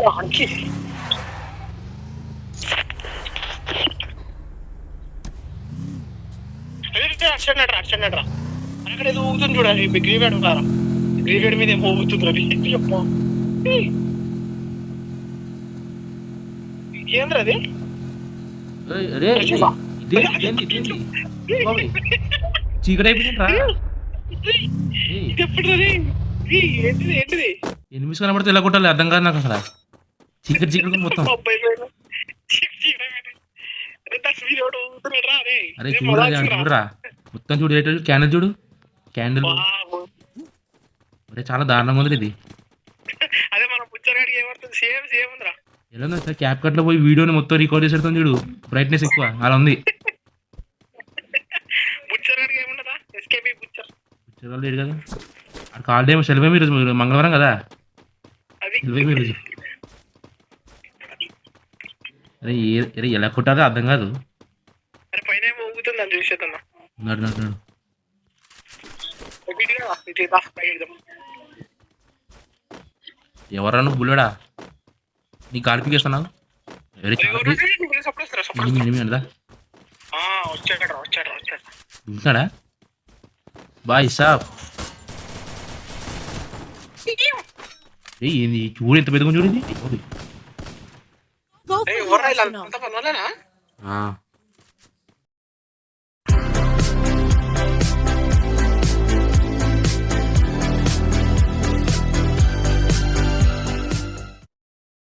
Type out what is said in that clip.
వానికి అచ్చన్నట్రా అక్కడ ఏదో ఊగుతుంది చూడాలి గ్రీవేడ్ కారం గ్రీవేడ్ మీద ఏమో ఊగుతుంది రవి ఏంద్ర అది చీకటి అయిపోయింది రా. ఇది ఎప్పుడు రవి ఏంటిది ఏంటిది ఎనిమిది కనబడితే ఎలా కొట్టాలి అర్థం కాదు నాకు అసలు. చీకటి చీకటి మొత్తం. అరే చూడరా చూడరా మొత్తం చూడు ఏంటో క్యాండిల్ చూడు క్యాండిల్. అరే చాలా దారుణంగా ఉంది ఇది. అదే మన పుచ్చగాడికి ఏమవుతుంది సేమ్ సేమ్ ఉందిరా. ఎలా ఉంది సార్ క్యాప్ కట్ లో పోయి వీడియోని మొత్తం రికార్డ్ చేసేస్తాం చూడు బ్రైట్నెస్ ఎక్కువ అలా ఉంది. పుచ్చగాడికి ఏముండదా ఎస్కేపీ పుచ్చర్ పుచ్చర్ లేడు కదా అక్కడ కాల్ ఏమో సెలవే మీరు మంగళవారం కదా అది సెలవే మీరు. అరే అరే ఎలా కొట్టారో అర్థం కాదు. అరే పైన ఏమో ఊగుతుంది అని చూసేద్దాం నడు నడు నడు. ఎవరన్నా బుల్లడా నీ కాడిపికేస్తున్నావు ఎవరి చూస్తున్నాడా బాయ్ సాబ్. ఏంది చూడు ఎంత పెద్దగా చూడండి.